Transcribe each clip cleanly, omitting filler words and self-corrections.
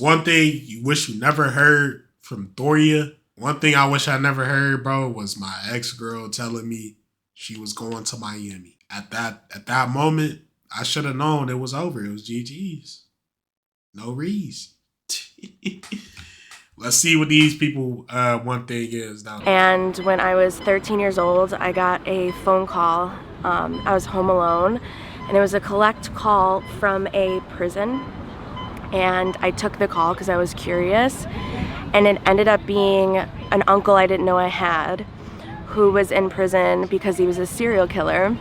one thing you wish you never heard from Thoraya? One thing I wish I never heard, bro, was my ex-girl telling me she was going to Miami. At that moment, I should have known it was over. It was GG's. No reason. Let's see what these people one thing is now. And when I was 13 years old, I got a phone call. I was home alone, and it was a collect call from a prison. And I took the call because I was curious, and it ended up being an uncle I didn't know I had, who was in prison because he was a serial killer.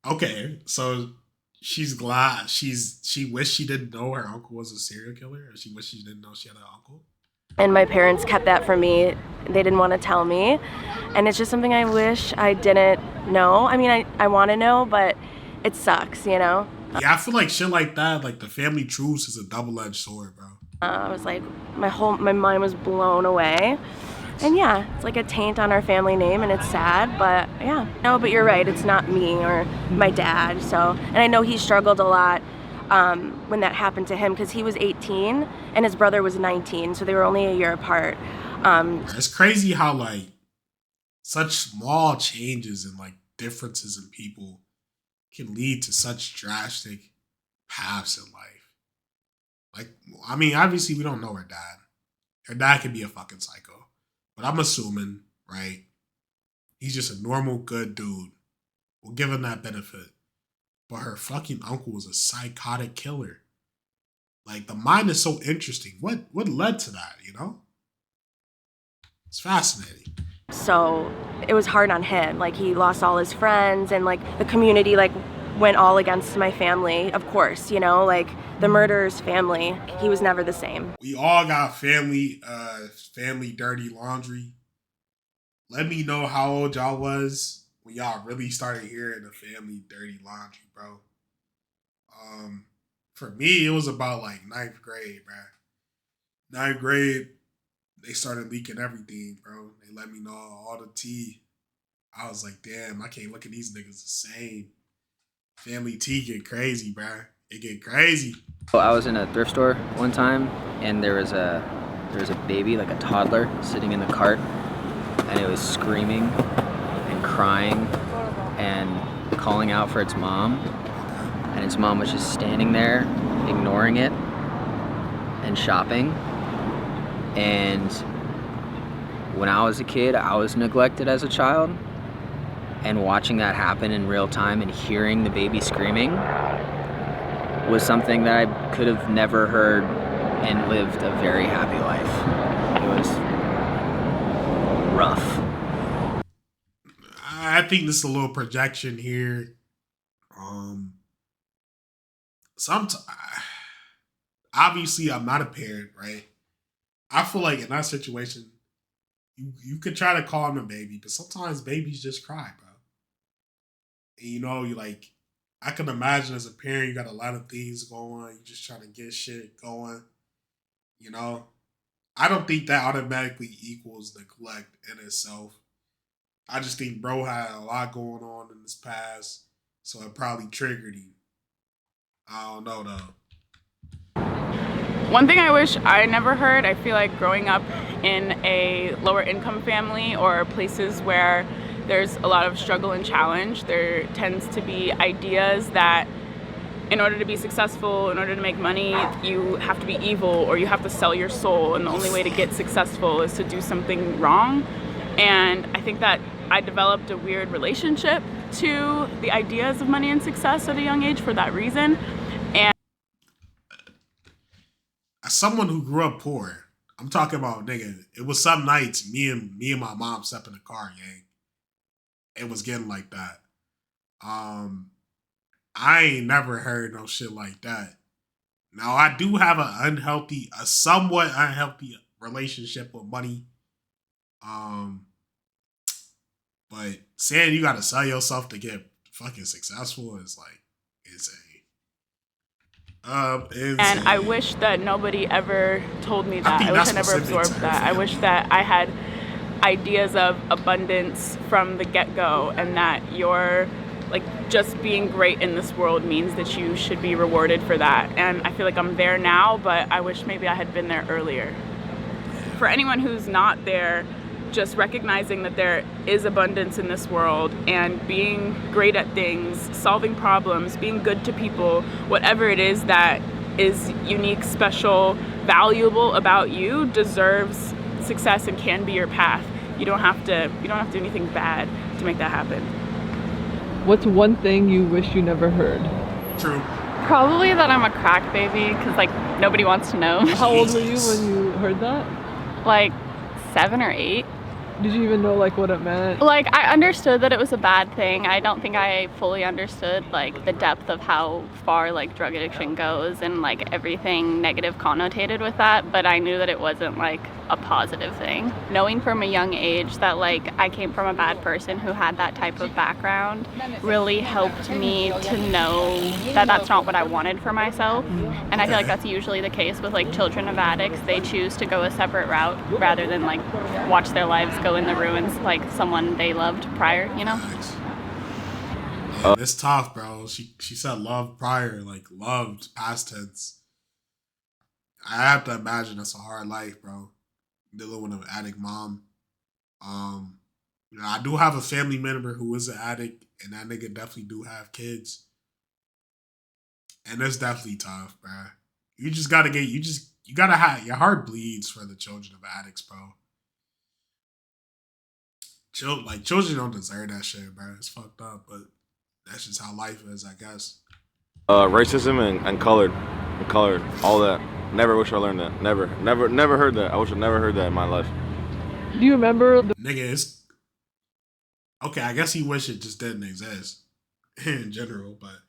Okay, so she's glad she wished she didn't know her uncle was a serial killer, or she wished she didn't know she had an uncle. And my parents kept that from me. They didn't want to tell me, and it's just something I wish I didn't know. I mean, I want to know, but it sucks, you know? Yeah, I feel like shit like that, like the family truce is a double-edged sword, bro. I was like, my mind was blown away. And yeah, it's like a taint on our family name, and it's sad, but yeah. No, but you're right, it's not me or my dad, so. And I know he struggled a lot when that happened to him, because he was 18 and his brother was 19, so they were only a year apart. It's crazy how, like, such small changes and, like, differences in people can lead to such drastic paths in life. Like, I mean, obviously we don't know her dad. Her dad could be a fucking psycho. But I'm assuming, right, he's just a normal, good dude. We'll give him that benefit. But her fucking uncle was a psychotic killer. Like, the mind is so interesting. What led to that, you know? It's fascinating. So it was hard on him. Like, he lost all his friends, and like the community like went all against my family, of course, you know, like the murderer's family. He was never the same. We all got family dirty laundry. Let me know how old y'all was when y'all really started hearing the family dirty laundry, bro. For me, it was about like ninth grade, bro. Ninth grade, they started leaking everything, bro. They let me know all the tea. I was like, damn, I can't look at these niggas the same. Family tea get crazy, bro. It get crazy. I was in a thrift store one time, and there was a baby, like a toddler, sitting in the cart, and it was screaming and crying and calling out for its mom, and its mom was just standing there, ignoring it and shopping. And when I was a kid, I was neglected as a child, and watching that happen in real time and hearing the baby screaming was something that I could have never heard and lived a very happy life. It was rough. I think this is a little projection here. Obviously I'm not a parent, right? I feel like in that situation, you could try to calm the baby, but sometimes babies just cry, bro. And you know, you like, I can imagine as a parent, you got a lot of things going. You just trying to get shit going. You know, I don't think that automatically equals neglect in itself. I just think bro had a lot going on in his past, so it probably triggered him. I don't know though. One thing I wish I never heard, I feel like growing up in a lower income family or places where there's a lot of struggle and challenge, there tends to be ideas that in order to be successful, in order to make money, you have to be evil or you have to sell your soul, and the only way to get successful is to do something wrong. And I think that I developed a weird relationship to the ideas of money and success at a young age for that reason. And as someone who grew up poor, I'm talking about, nigga, it was some nights me and my mom slept in the car, gang. It was getting like that. I ain't never heard no shit like that. Now I do have a somewhat unhealthy relationship with money. But saying you gotta sell yourself to get fucking successful is like insane. Insane. And I wish that nobody ever told me that. I wish I never absorbed that. I wish that I had ideas of abundance from the get-go, and that your like just being great in this world means that you should be rewarded for that. And I feel like I'm there now, but I wish maybe I had been there earlier. For anyone who's not there, just recognizing that there is abundance in this world and being great at things, solving problems, being good to people, whatever it is that is unique, special, valuable about you deserves success and can be your path. You don't have to do anything bad to make that happen. What's one thing you wish you never heard? True. Probably that I'm a crack baby, because like nobody wants to know. How old were you when you heard that? Like 7 or 8. Did you even know like what it meant? Like I understood that it was a bad thing. I don't think I fully understood like the depth of how far like drug addiction goes and like everything negative connotated with that, but I knew that it wasn't like a positive thing. Knowing from a young age that like I came from a bad person who had that type of background really helped me to know that that's not what I wanted for myself. And I feel like that's usually the case with like children of addicts. They choose to go a separate route rather than like watch their lives go in the ruins like someone they loved prior, you know? Man, it's tough, bro. She said loved prior, like loved past tense. I have to imagine that's a hard life, bro. Dealing with an addict mom. I do have a family member who is an addict, and that nigga definitely do have kids. And it's definitely tough, bro. You gotta have, your heart bleeds for the children of addicts, bro. Children don't deserve that shit, bro. It's fucked up, but that's just how life is, I guess. Racism and colored, all that. Never wish I learned that. Never heard that. I wish I never heard that in my life. Do you remember Nigga, it's okay. I guess he wish it just didn't exist in general, but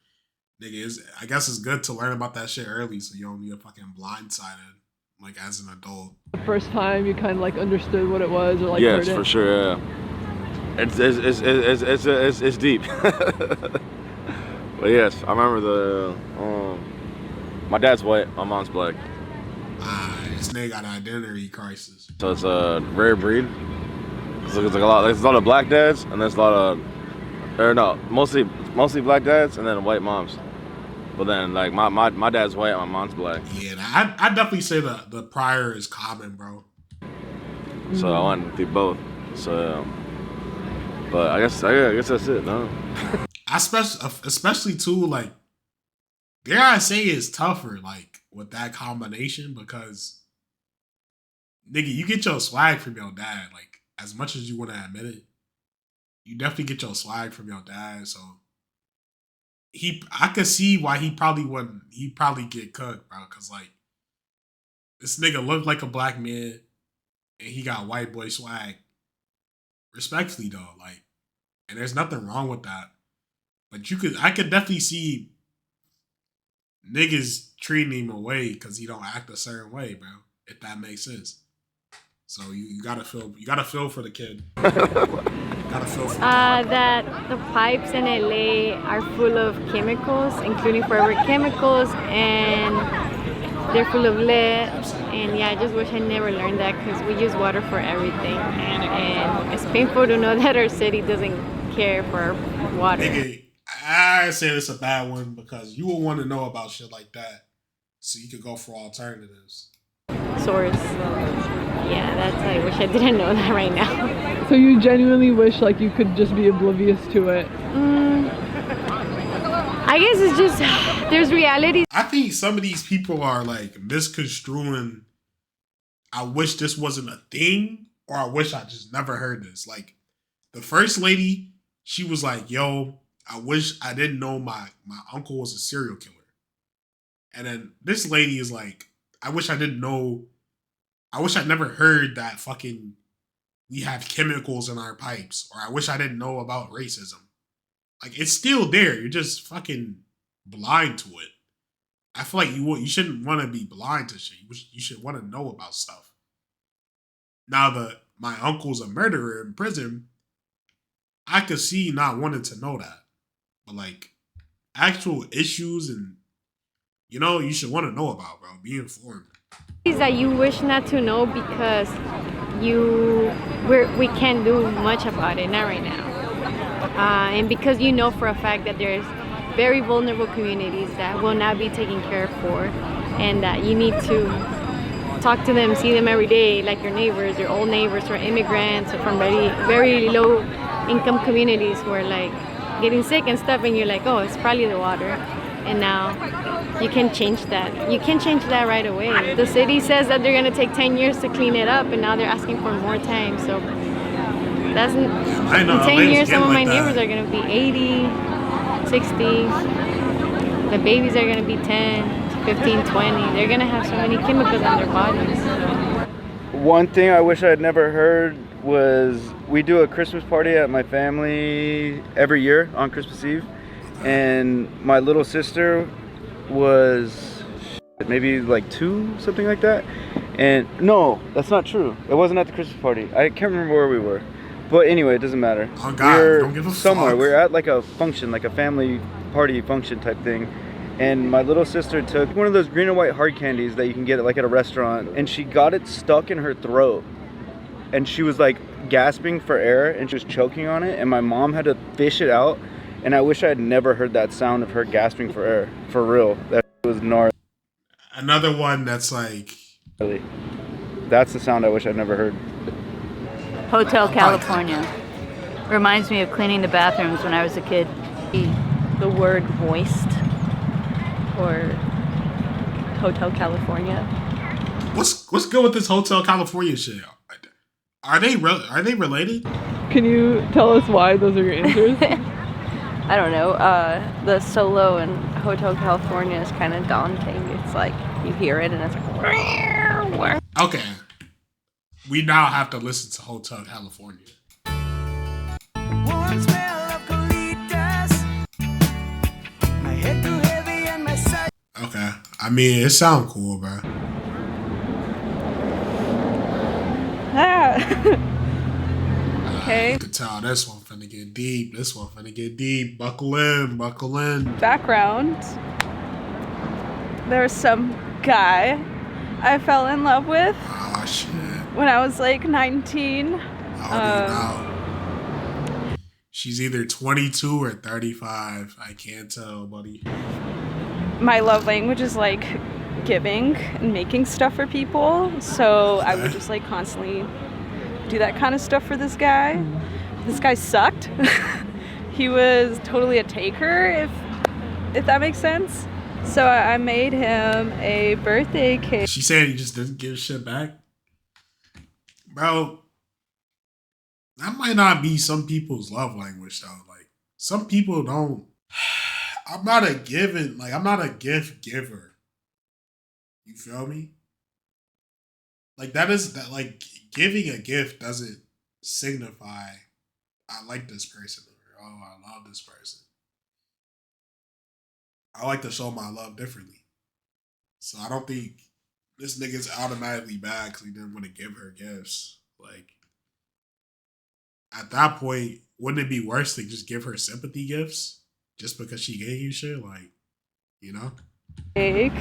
nigga, I guess it's good to learn about that shit early so you don't get fucking blindsided like as an adult. the first time you kind of like understood what it was or like Yes, heard it? for sure. Yeah. It's deep. But yes, I remember my dad's white, my mom's black. This nigga got an identity crisis. So it's a rare breed. So there's a lot of black dads, and there's a lot of, mostly black dads, and then white moms. But then like my dad's white, and my mom's black. Yeah, I definitely say the prior is common, bro. So I went through both. So, but I guess that's it, no. Especially too, like, dare I say it's tougher, like, with that combination, because nigga, you get your swag from your dad, like, as much as you want to admit it, you definitely get your swag from your dad, so I could see why he'd probably get cooked, bro, because like this nigga looked like a black man and he got white boy swag. Respectfully though, like, and there's nothing wrong with that. But I could definitely see niggas treating him away because he don't act a certain way, bro. If that makes sense. So you gotta feel for the kid. Gotta feel for that the pipes in LA are full of chemicals, including forever chemicals, and they're full of lead. And yeah, I just wish I never learned that because we use water for everything. And it's painful to know that our city doesn't care for our water. Nigga, I say it's a bad one because you will want to know about shit like that so you could go for alternatives. Source. Yeah, I wish I didn't know that right now. So you genuinely wish like you could just be oblivious to it? I guess it's just, there's reality. I think some of these people are like misconstruing, I wish this wasn't a thing, or I wish I just never heard this. Like, the first lady, she was like, yo, I wish I didn't know my uncle was a serial killer. And then this lady is like, I wish I'd never heard that fucking we have chemicals in our pipes, or I wish I didn't know about racism. Like, it's still there. You're just fucking blind to it. I feel like you shouldn't want to be blind to shit. You should want to know about stuff. Now my uncle's a murderer in prison, I could see not wanting to know that. But like, actual issues and, you should want to know about, bro. Be informed. That you wish not to know because we can't do much about it, not right now. And because you know for a fact that there's very vulnerable communities that will not be taken care of for, and that you need to talk to them, see them every day, like your neighbors, your old neighbors, or immigrants, or from very, very low income communities who are like getting sick and stuff, and you're like, oh, it's probably the water. And now you can change that. You can change that right away. The city says that they're gonna take 10 years to clean it up, and now they're asking for more time. So that's in 10 years, some of my neighbors are gonna be 80, 60. The babies are gonna be 10, 15, 20. They're gonna have so many chemicals on their bodies. One thing I wish I had never heard was we do a Christmas party at my family every year on Christmas Eve, and my little sister was maybe like 2, something like that. And no, that's not true. It wasn't at the Christmas party. I can't remember where we were. But anyway, it doesn't matter. Oh God, don't give a somewhere. fuck. We're at like a function, like a family party function type thing. And my little sister took one of those green and white hard candies that you can get like at a restaurant, and she got it stuck in her throat. And she was like gasping for air, and she was choking on it, and my mom had to fish it out. And I wish I had never heard that sound of her gasping for air. For real. That was gnarly. Another one that's like... That's the sound I wish I'd never heard. Hotel California. Reminds me of cleaning the bathrooms when I was a kid. The word moist or Hotel California. What's good with this Hotel California shit? Are they related? Can you tell us why those are your answers? I don't know. The solo in Hotel California is kind of daunting. It's like you hear it and it's like. Okay. We now have to listen to Hotel California. One smell of colitas. My head too heavy and my side. Okay. I mean, it sounds cool, bro. Okay. You can tell this one finna get deep. This one finna get deep. Buckle in. Buckle in. Background. There was some guy I fell in love with. Oh, shit. When I was like 19. She's either 22 or 35. I can't tell, buddy. My love language is like giving and making stuff for people. So I would just like constantly do that kind of stuff for this guy. This guy sucked. He was totally a taker, if that makes sense. So I made him a birthday cake. She said he just didn't give shit back. Bro, that might not be some people's love language though. Like some people don't. I'm not a gift giver. You feel me? Like like giving a gift doesn't signify I like this person or oh I love this person. I like to show my love differently. So I don't think this nigga's automatically bad because he didn't want to give her gifts. Like, at that point, wouldn't it be worse to just give her sympathy gifts just because she gave you shit? Like, you know? It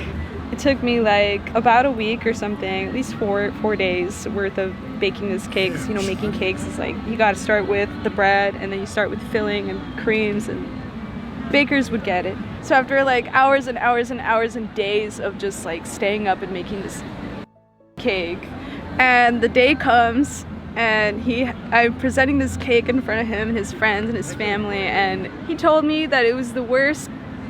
took me like about a week or something, at least four days worth of baking this cake. You know, making cakes is like, you got to start with the bread and then you start with filling and creams, and bakers would get it. So after like hours and hours and hours and days of just like staying up and making this cake, and the day comes and I'm presenting this cake in front of him and his friends and his family, and he told me that it was the worst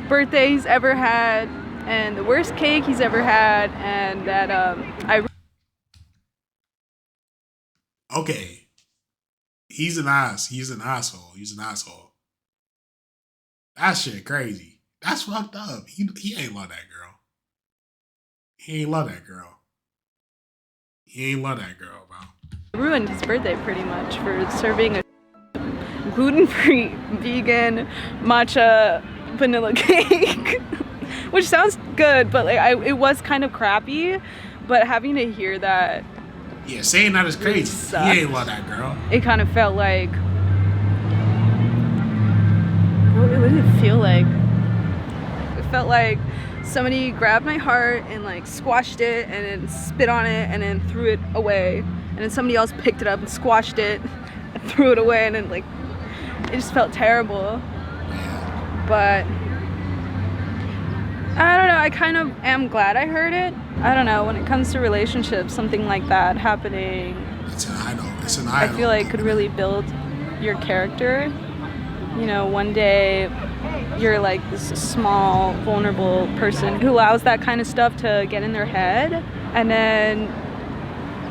birthday he's ever had and the worst cake he's ever had, and that Okay. He's an ass. He's an asshole. He's an asshole. That shit crazy. That's fucked up. He ain't love that girl. He ain't love that girl. He ain't love that girl, bro. ruined his birthday pretty much for serving a gluten-free, vegan, matcha vanilla cake. Which sounds good, but like it was kind of crappy. But having to hear that, yeah, saying that is crazy. Sucked. He ain't love that girl. It kind of felt like, what did it feel like? It felt like somebody grabbed my heart and like squashed it and then spit on it and then threw it away, and then somebody else picked it up and squashed it and threw it away, and then like it just felt terrible. But I don't know, I kind of am glad I heard it. I don't know, when it comes to relationships, something like that happening, It's an I feel like could really build your character. You know, one day you're like this small, vulnerable person who allows that kind of stuff to get in their head. And then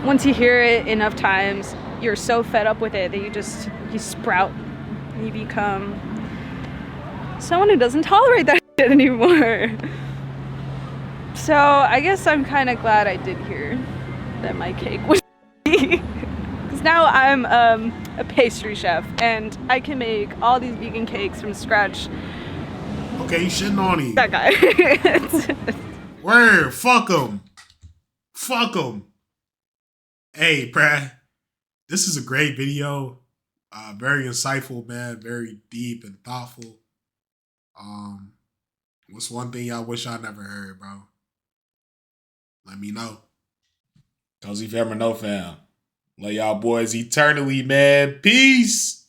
once you hear it enough times, you're so fed up with it that you sprout. You become someone who doesn't tolerate that shit anymore. So I guess I'm kind of glad I did hear that my cake was because now I'm a pastry chef and I can make all these vegan cakes from scratch. Okay, you shitting on him. That guy. Word, fuck him. Fuck him. Hey, bruh. This is a great video. Very insightful, man. Very deep and thoughtful. What's one thing y'all wish I never heard, bro? Let me know. Cozy Fam or no fam. Love y'all boys eternally, man. Peace.